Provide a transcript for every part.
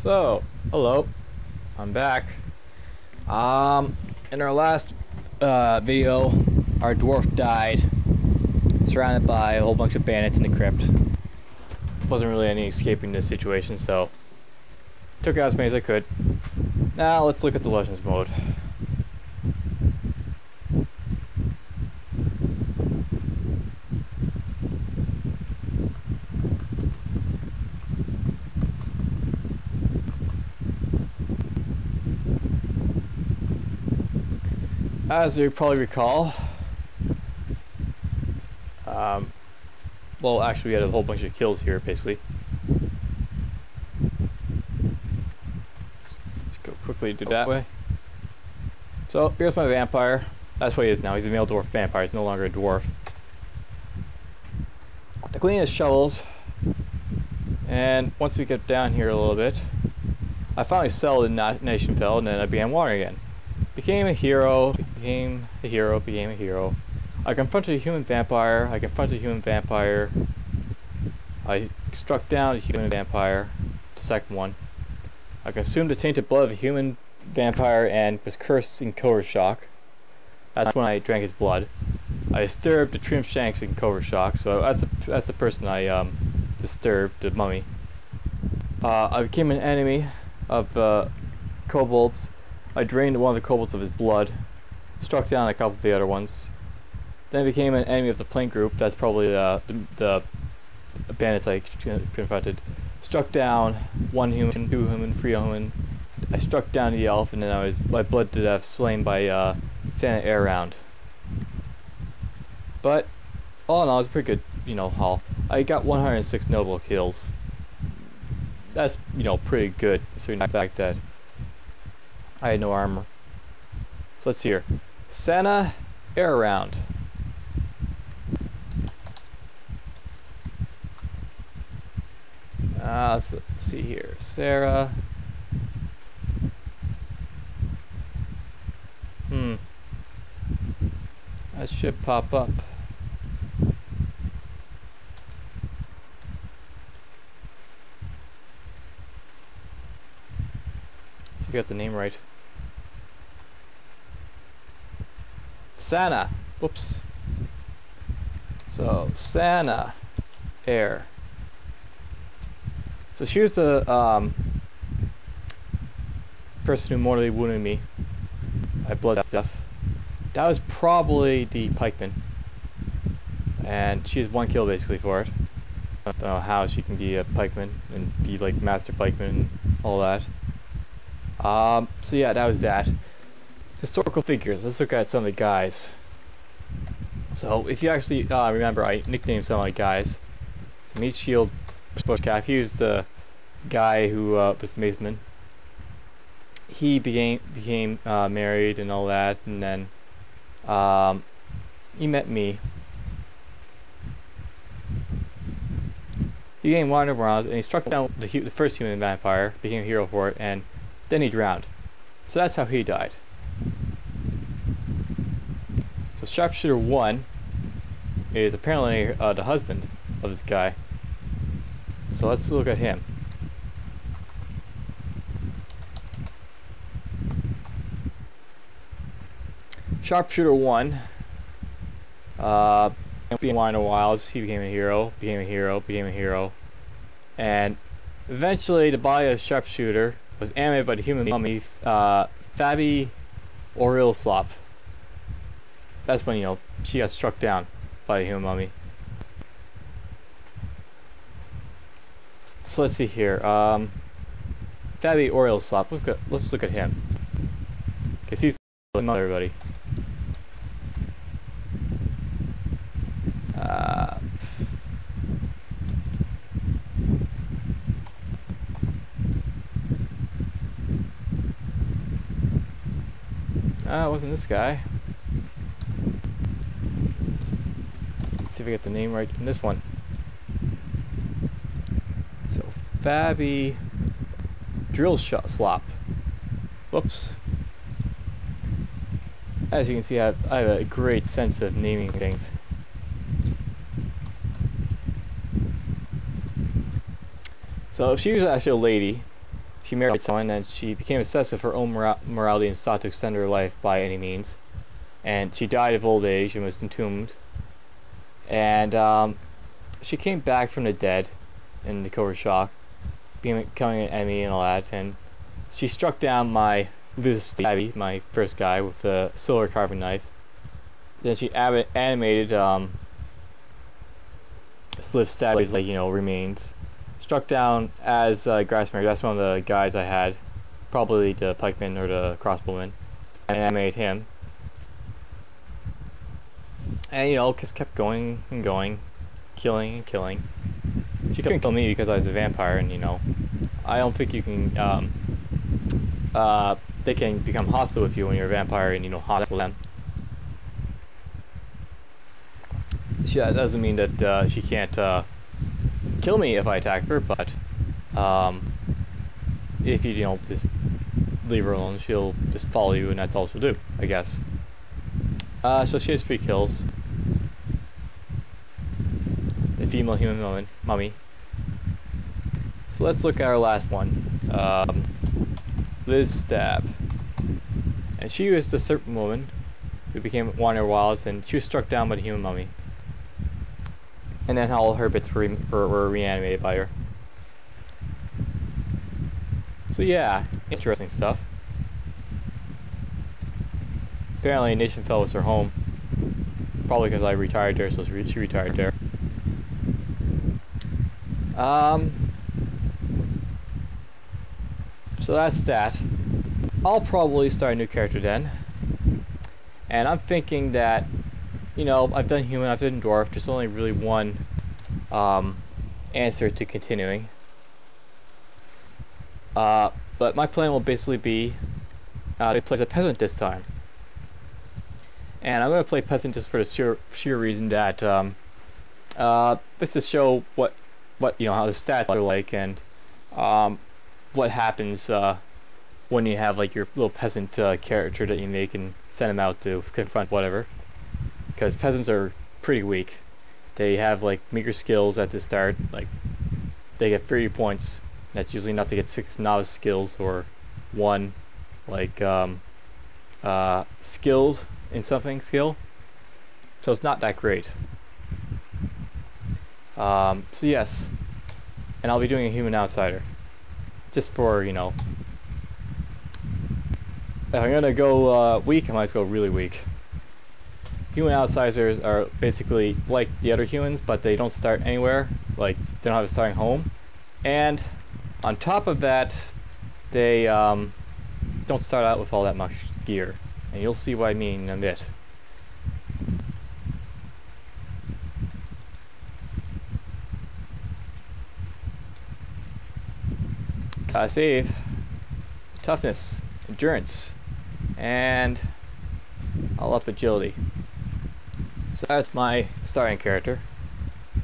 So, hello, I'm back. In our last video, our dwarf died, surrounded by a whole bunch of bandits in the crypt. Wasn't really any escaping this situation, so took out as many as I could. Now let's look at the Legends mode. As you probably recall, well, actually we had a whole bunch of kills here, basically. Let's go quickly do that way. So, here's my vampire. That's what he is now. He's a male dwarf vampire. He's no longer a dwarf. The queen has shovels. And once we get down here a little bit, I finally settled in Nationfell, and then I began wandering again. Became a hero, became a hero. I confronted a human vampire, I struck down a human vampire, the second one. I consumed the tainted blood of a human vampire and was cursed in Cobra Shock. That's when I drank his blood. I disturbed the Trim Shanks in Cobra Shock, so that's the person I disturbed, the mummy. I became an enemy of kobolds. I drained one of the kobolds of his blood, struck down a couple of the other ones, then became an enemy of the plank group. That's probably the bandits I confronted. Struck down one human, two human, three human. I struck down the elf, and then I was by blood to death slain by Santa Air Round. But all in all, it was pretty good, haul. I got 106 noble kills. That's pretty good, considering the fact that I had no armor. So let's see here. Santa Air Round. Let's see here. Sarah. That should pop up. See if you got the name right. Santa. Whoops. So Santa Air. So she was the person who mortally wounded me. I bled to death. That was probably the pikeman, and she has one kill basically for it. I don't know how she can be a pikeman and be like master pikeman and all that. So yeah, that was that. Historical figures. Let's look at some of the guys. So if you actually remember, I nicknamed some of my guys. So Meat Shield, Bushcalf. He was the guy who was the maceman. He became married and all that, and then he met me. He gained wandering around, and he struck down the first human vampire, became a hero for it, and then he drowned. So that's how he died. So Sharpshooter 1 is apparently the husband of this guy. So let's look at him. Sharpshooter 1, being in the wilds, he became a hero, and eventually the body of Sharpshooter was animated by the human mummy, Fabi Orilslop. That's when, she got struck down by a human mummy. So let's see here, Fabi Orilslop, let's look at him, because he's the mother, everybody. It wasn't this guy. Let's see if I get the name right in this one. So, Fabi Drillslop. Whoops. As you can see, I have a great sense of naming things. So she was actually a lady. she married someone, and she became obsessed with her own morality and sought to extend her life by any means. And she died of old age and was entombed. And she came back from the dead in the Cobra Shock, becoming an enemy and all that. And she struck down my Stabby, my first guy, with a silver carving knife. Then she animated Sliff Stabby's remains. Struck down as Grassmere. That's one of the guys I had, probably the pikeman or the crossbowman, and animated him. And just kept going and going, killing and killing. She couldn't kill me because I was a vampire, and I don't think you can. They can become hostile with you when you're a vampire, and hostile them. That doesn't mean that she can't kill me if I attack her, but if you just leave her alone, she'll just follow you, and that's all she'll do, I guess. So she has 3 kills. The female human mummy. So let's look at our last one. Liz Stab. And she was the serpent woman who became Wanderer Wilds, and she was struck down by the human mummy. And then all her bits were reanimated by her. So yeah, interesting stuff. Apparently Nation Fell was her home. Probably because I retired there, so she retired there. So that's that. I'll probably start a new character then. And I'm thinking that, I've done human, I've done dwarf. There's only really one answer to continuing. But my plan will basically be to play as a peasant this time. And I'm going to play peasant just for the sheer reason that this to show what how the stats are like, and what happens when you have your little peasant character that you make and send them out to confront whatever. Because peasants are pretty weak. They have meager skills at the start. They get 30 points. That's usually enough to get 6 novice skills or 1 skilled in something skill. So it's not that great. So yes, and I'll be doing a Human Outsider, just for if I'm gonna go weak, I might as well go really weak. Human Outsiders are basically like the other humans, but they don't start anywhere. They don't have a starting home, and on top of that, they don't start out with all that much gear, and you'll see what I mean in a bit. Save, toughness, endurance, and I'll up agility. So that's my starting character,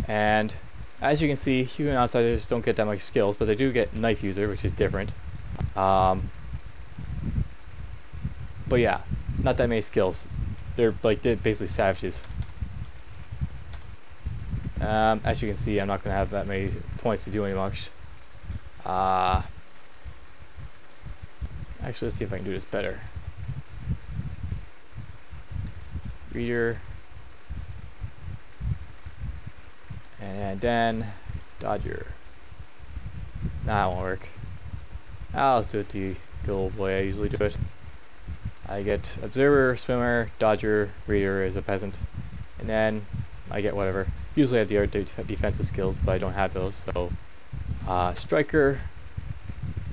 and as you can see, Human Outsiders don't get that much skills, but they do get Knife User, which is different. But yeah, not that many skills. They're basically savages. As you can see, I'm not going to have that many points to do any much. Actually, let's see if I can do this better. Reader. And then Dodger. Nah, that won't work. Let's do it the good old way I usually do it. I get Observer, Swimmer, Dodger, Reader as a peasant, and then I get whatever. Usually I have the other defensive skills, but I don't have those, so Striker.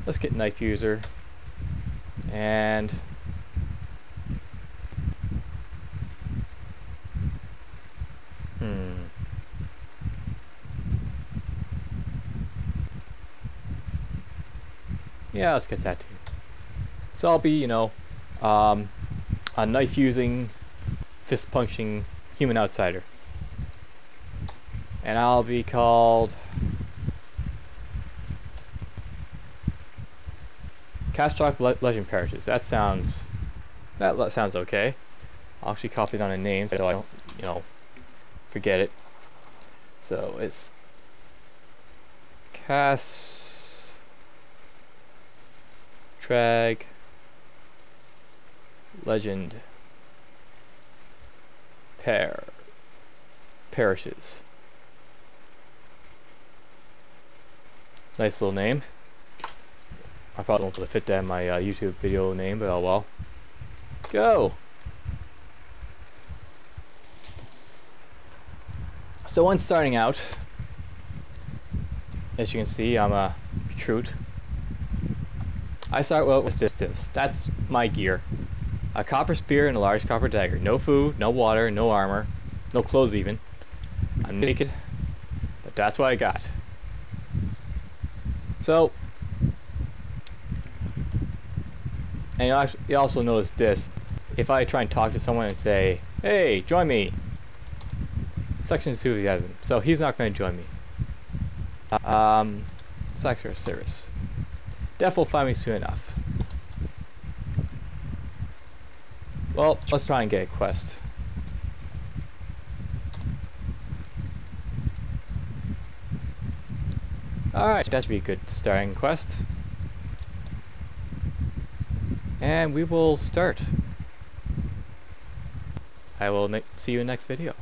Let's get Knife User, and yeah, let's get that too. So I'll be, a knife using, fist punching Human Outsider, and I'll be called Kastrag Legendperishes. That sounds okay. I'll actually copy it on a name so I don't, forget it. So it's Kastrag Legendperishes. Nice little name. I probably won't be able to fit that in my YouTube video name, but oh well. Go! So when starting out, as you can see, I'm a recruit. I start out with this. That's my gear. A copper spear and a large copper dagger. No food, no water, no armor, no clothes even. I'm naked, but that's what I got. So, and you also notice this. If I try and talk to someone and say, hey, join me, Section 2 he hasn't, so he's not going to join me. Sector of Service. Def will find me soon enough. Well, let's try and get a quest. Alright, that should be a good starting quest. And we will start. I will see you in the next video.